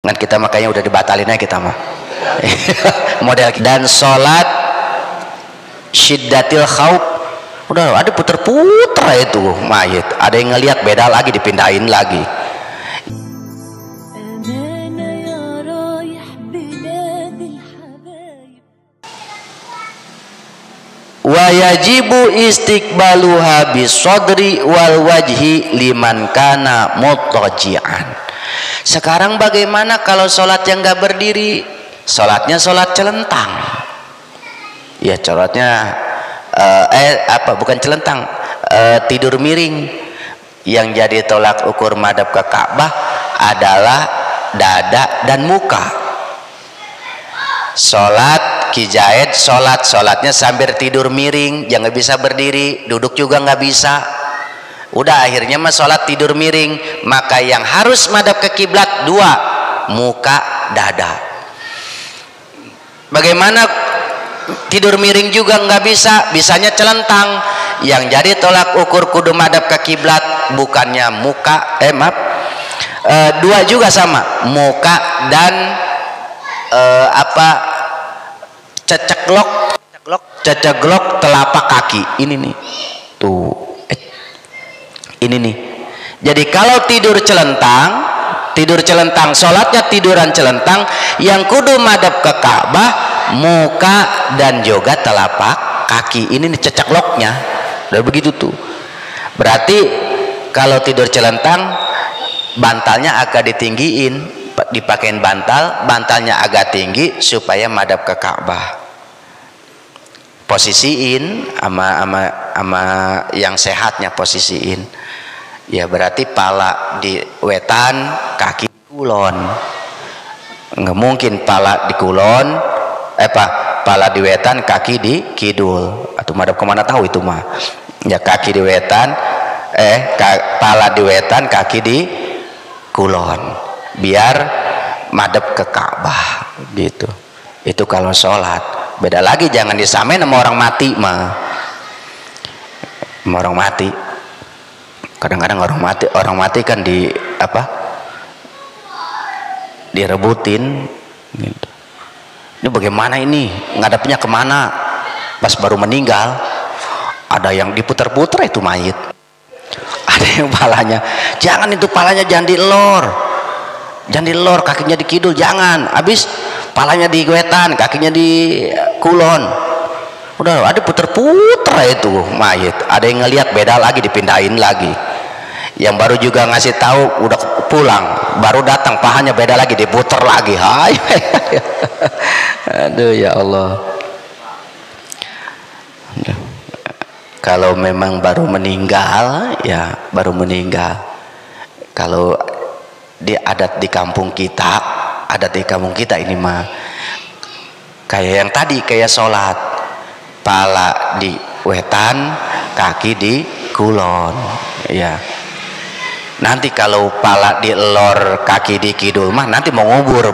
Kan kita makanya udah dibatalin aja kita mah. Model. Dan sholat syiddatil khauf, udah ada puter-puter itu mayit, ada yang ngelihat beda lagi dipindahin lagi. Wa yajibu istiqbaluha bisodri wal wajhi liman kana muttaji'an. Sekarang bagaimana kalau sholat yang nggak berdiri? Sholatnya sholat celentang. Ya sholatnya bukan celentang, tidur miring. Yang jadi tolak ukur madhab ke Ka'bah adalah dada dan muka. Sholat kijahid, sholatnya sambil tidur miring, jangan bisa berdiri, duduk juga nggak bisa. Udah akhirnya mah sholat tidur miring. Maka yang harus madhab ke kiblat dua, muka, dada. Bagaimana tidur miring juga nggak bisa, bisanya celentang. Yang jadi tolak ukur kudu madhab ke kiblat bukannya muka, dua juga sama, muka dan ceceglok telapak kaki. Ini nih tuh, ini nih. Jadi kalau tidur celentang, sholatnya tiduran celentang, yang kudu madhab ke Ka'bah muka dan juga telapak kaki. Ini nih cecegloknya. Udah begitu tuh. Berarti kalau tidur celentang, bantalnya agak ditinggiin, dipakein bantalnya agak tinggi supaya madhab ke Ka'bah. Posisiin ama yang sehatnya posisiin. Ya berarti pala di wetan, kaki di kulon. Nggak mungkin pala di kulon, pala di wetan, kaki di kidul. Atau madhab kemana tahu itu mah? Ya kaki di wetan, pala di wetan, kaki di kulon. Biar madhab ke Ka'bah gitu. Itu kalau sholat. Beda lagi, jangan disamain sama orang mati mah. Sama orang mati. Kadang-kadang orang mati kan direbutin gitu. Ini bagaimana ini? Ngadapnya kemana? Pas baru meninggal, ada yang diputer-puter itu mayit. Ada yang palanya, jangan itu palanya jangan dilor, kakinya di kidul, jangan. Habis palanya di wetan, kakinya di kulon. Udah ada puter-puter itu mayit. Ada yang ngelihat beda lagi dipindahin lagi. Yang baru juga ngasih tahu udah pulang, baru datang pahanya beda lagi diputer lagi. Hai. Aduh ya Allah. Kalau memang baru meninggal, ya baru meninggal. Kalau adat di kampung kita ini mah kayak yang tadi, kayak sholat, pala di wetan, kaki di kulon. Ya. Nanti kalau pala di lor, kaki di kidul mah nanti mau ngubur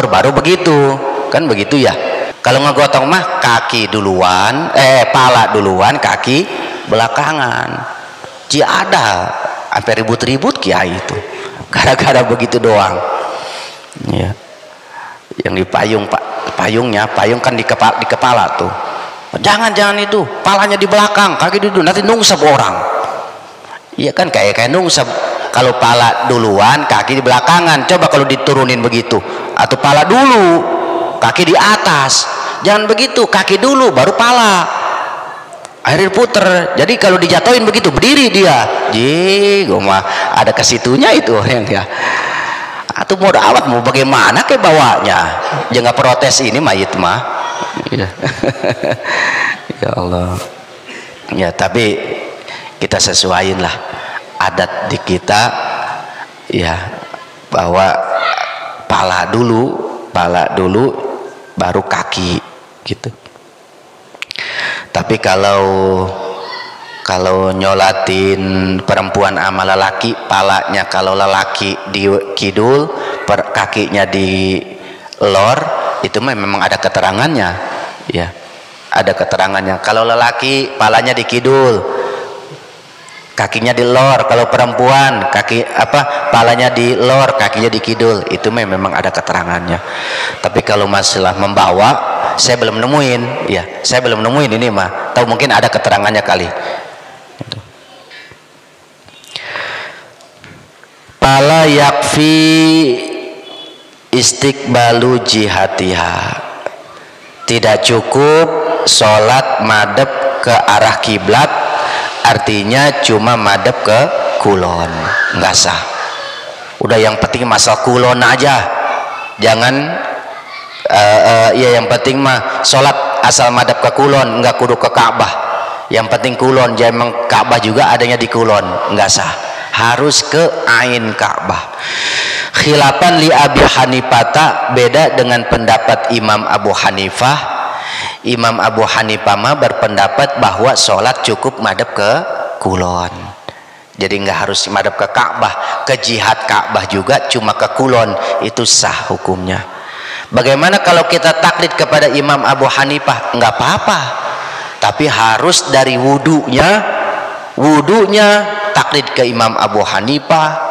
baru begitu, kan begitu ya. Kalau ngegotong mah kaki duluan, pala duluan, kaki belakangan. Ada sampai ribut-ribut kiai itu gara-gara begitu doang. Ya. Yang dipayung, payung kan di kepala tuh. Jangan itu, palanya di belakang, kaki dulu, nanti nungsep orang. Iya kan kayak nungsep. Kalau pala duluan, kaki di belakangan. Coba kalau diturunin begitu, atau pala dulu, kaki di atas. Jangan begitu, kaki dulu baru pala. Akhirnya puter. Jadi kalau dijatuhin begitu, berdiri dia. Ada kesitunya itu ya. Atau mau awat mau bagaimana kayak bawanya, jangan protes ini mayit mah. Ya. Ya Allah. Ya tapi kita sesuaiin lah adat di kita ya, bahwa pala dulu baru kaki gitu. Tapi kalau nyolatin perempuan sama lelaki, palanya kalau lelaki di kidul, kakinya di lor, itu memang ada keterangannya ya, ada keterangannya. Kalau lelaki palanya di kidul, kakinya di lor. Kalau perempuan kaki palanya di lor, kakinya di kidul. Itu memang ada keterangannya. Tapi kalau masalah membawa, saya belum nemuin. Ya, saya belum nemuin ini mah. Tahu mungkin ada keterangannya kali. Pala yakfi istiqbalu jihatiha. Tidak cukup sholat madep ke arah kiblat, artinya cuma madep ke kulon, nggak sah. Udah yang penting masal kulon aja, jangan ya yang penting mah sholat asal madep ke kulon, nggak kudu ke Ka'bah. Yang penting kulon, jangan Ka'bah juga adanya di kulon, nggak sah. Harus ke ain Ka'bah. Khilafan li Abi Hanifah, beda dengan pendapat Imam Abu Hanifah. Imam Abu Hanifah mah berpendapat bahwa sholat cukup madep ke kulon. Jadi nggak harus madep ke Ka'bah, ke jihad Ka'bah juga cuma ke kulon, itu sah hukumnya. Bagaimana kalau kita taklid kepada Imam Abu Hanifah? Nggak apa-apa, tapi harus dari wudunya taklid ke Imam Abu Hanifah.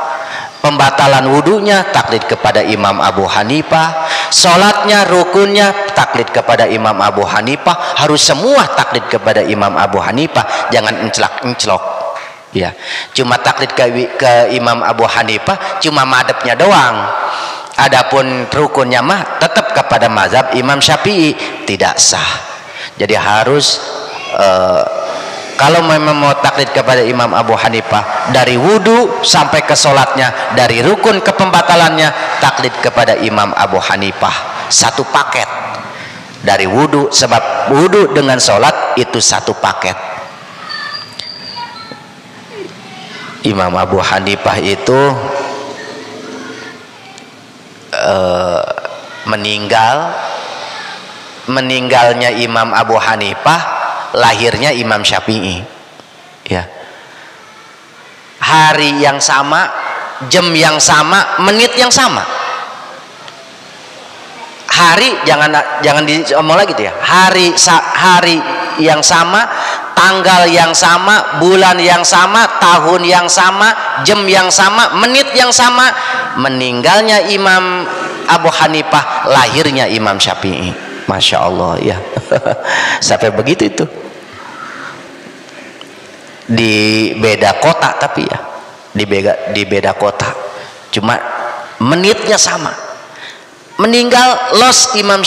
Pembatalan wudunya taklid kepada Imam Abu Hanifah, sholatnya rukunnya taklid kepada Imam Abu Hanifah. Harus semua taklid kepada Imam Abu Hanifah, jangan enclok ya. Cuma taklid ke Imam Abu Hanifah cuma madepnya doang, adapun rukunnya mah tetap kepada mazhab Imam Syafi'i, tidak sah. Jadi harus kalau memang mau taklid kepada Imam Abu Hanifah, dari wudu sampai ke sholatnya, dari rukun ke pembatalannya, taklid kepada Imam Abu Hanifah, satu paket. Dari wudu, sebab wudu dengan sholat itu satu paket. Imam Abu Hanifah itu meninggalnya Imam Abu Hanifah, lahirnya Imam Syafi'i ya. Hari yang sama, jam yang sama, menit yang sama. Hari jangan diomong lagi gitu ya. Hari yang sama, tanggal yang sama, bulan yang sama, tahun yang sama, jam yang sama, menit yang sama. Meninggalnya Imam Abu Hanifah, lahirnya Imam Syafi'i. Masya Allah ya. Sampai begitu itu. Di beda kota tapi ya, di beda kota, cuma menitnya sama. Meninggal los Imam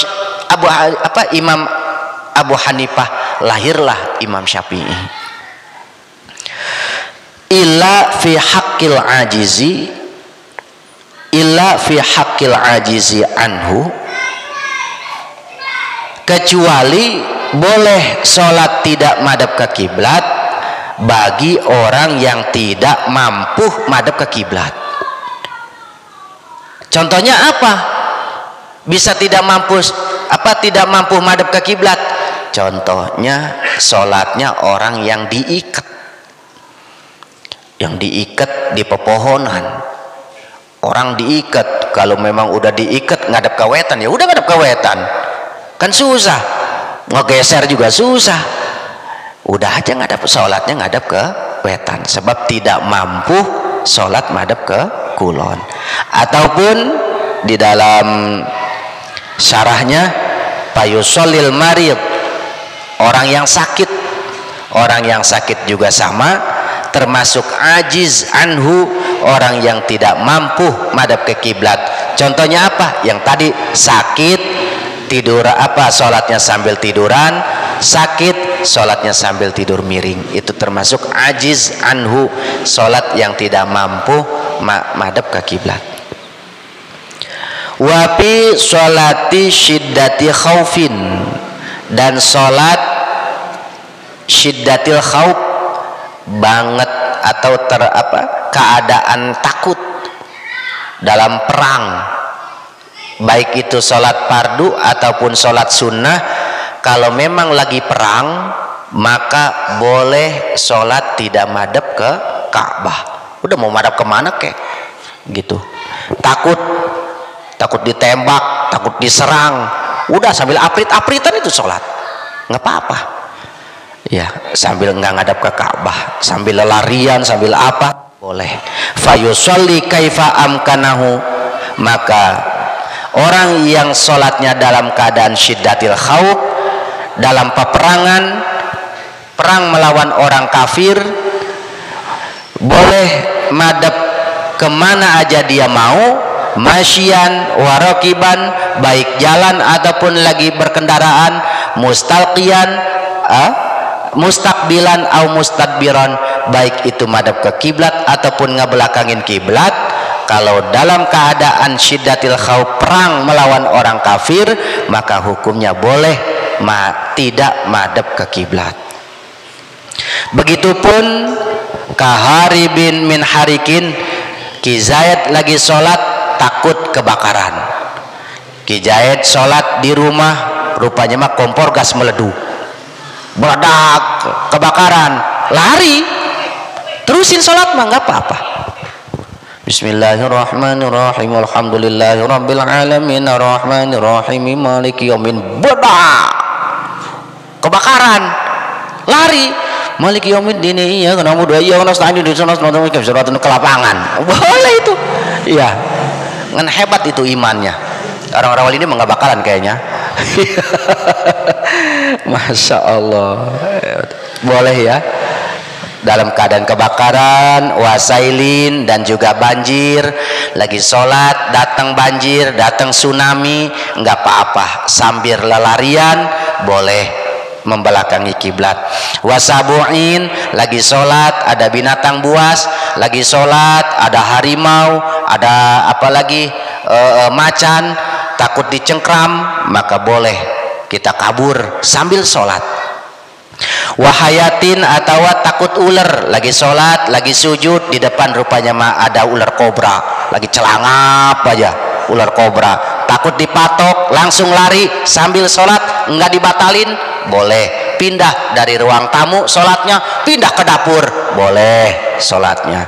Abu Hanifah, lahirlah Imam Syafi'i. Illa fi haqqil ajizi anhu, kecuali boleh sholat tidak madhab ke kiblat bagi orang yang tidak mampu madhab ke kiblat. Contohnya apa? Bisa tidak mampu madhab ke kiblat? Contohnya sholatnya orang yang diikat di pepohonan. Orang diikat, kalau memang udah diikat ngadep ke wetan, ya udah ngadep ke wetan. Kan susah, ngegeser juga susah. Udah aja ngadep, sholatnya ngadep ke wetan, sebab tidak mampu sholat madhab ke kulon. Ataupun di dalam syarahnya, payusolil marid, orang yang sakit juga sama, termasuk ajiz anhu, orang yang tidak mampu madhab ke kiblat. Contohnya apa? Yang tadi sakit, tidur sholatnya sambil tiduran, sakit sholatnya sambil tidur miring, itu termasuk ajiz anhu, sholat yang tidak mampu madhab ke kiblat. Wapi sholati syiddati khaufin, dan sholat syiddatil khauf, banget atau keadaan takut dalam perang, baik itu sholat fardu ataupun sholat sunnah. Kalau memang lagi perang, maka boleh sholat tidak madhab ke Ka'bah. Udah mau madhab kemana kek gitu, takut ditembak, takut diserang, udah sambil aprit-apritan itu sholat, nggak apa-apa ya, sambil enggak ngadap ke Ka'bah, sambil larian, sambil apa boleh. Fayusolli kaifa amkanahu, maka orang yang sholatnya dalam keadaan syiddatil khauf, dalam peperangan, perang melawan orang kafir, boleh madep kemana aja dia mau, masyian warakiban, baik jalan ataupun lagi berkendaraan, mustalqiyan, mustaqbilan au mustadbiran, baik itu madhab ke kiblat ataupun ngebelakangin kiblat. Kalau dalam keadaan syiddatil khauf, perang melawan orang kafir, maka hukumnya boleh tidak madhab ke kiblat. Begitupun kaharibin min harikin, Ki Zaid lagi sholat takut kebakaran. Ki Zaid sholat di rumah, rupanya mah kompor gas meleduk, meledak, kebakaran, lari, terusin sholat mah nggak apa-apa. Bismillahirrahmanirrahim, alhamdulillahirabbil alamin, arrahmanirrahim, maliki yaumin, bedak, kebakaran, lari, maliki yaumiddin, iya kena mudah, iya kena stadion di sana ke lapangan, boleh itu. Iya, ngan hebat itu imannya. Orang-orang wali ini nggak bakalan kayaknya. Masya Allah, boleh ya. Dalam keadaan kebakaran, wasailin, dan juga banjir, lagi sholat datang banjir, datang tsunami, nggak apa-apa, sambil lelarian boleh membelakangi kiblat. Wasabuin, lagi sholat ada binatang buas, lagi sholat ada harimau, ada apa lagi, macan, takut dicengkram, maka boleh kita kabur sambil sholat. Wahayatin, atau takut ular, lagi sholat, lagi sujud, di depan rupanya mah ada ular kobra, lagi celangap aja ular kobra, takut dipatok, langsung lari sambil sholat, nggak dibatalin, boleh. Pindah dari ruang tamu sholatnya, pindah ke dapur, boleh sholatnya.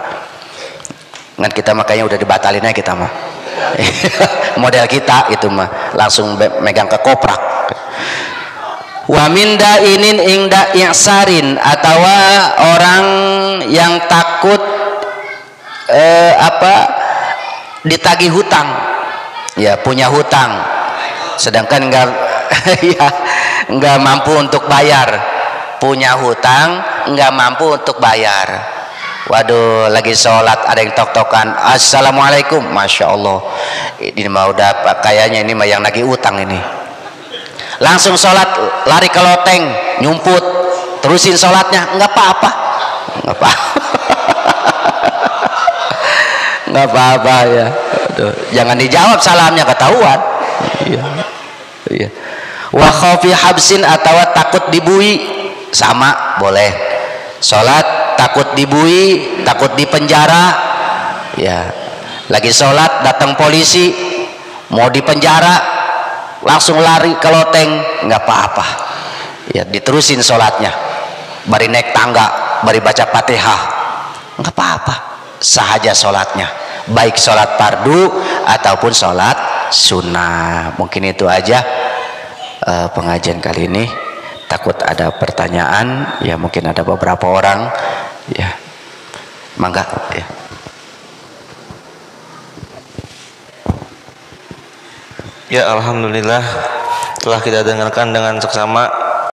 Ngan kita makanya udah dibatalinnya kita mah. Model kita itu mah langsung megang ke koprak. Wa minda inin ingda i'sarin, atau orang yang takut ditagih hutang, ya, punya hutang sedangkan enggak ya, enggak mampu untuk bayar, punya hutang enggak mampu untuk bayar. Waduh, lagi sholat ada yang tok-tokan, assalamualaikum, masya Allah, ini mah udah kayaknya ini mah yang nagih utang ini. Langsung sholat, lari ke loteng, nyumput, terusin sholatnya, nggak apa-apa, nggak apa, nggak apa-apa ya. Aduh, jangan dijawab salamnya, ketahuan. Iya, iya. Wa khaufi habsin, atau takut dibui, sama boleh. Sholat takut dibui, takut dipenjara, ya. Lagi sholat datang polisi, mau dipenjara, langsung lari ke loteng, nggak apa-apa ya, diterusin sholatnya, bari naik tangga, bari baca Fatihah, nggak apa-apa, sahaja sholatnya, baik sholat fardu ataupun sholat sunnah. Mungkin itu aja pengajian kali ini. Takut ada pertanyaan, ya mungkin ada beberapa orang, ya mangga ya. Ya, alhamdulillah telah kita dengarkan dengan seksama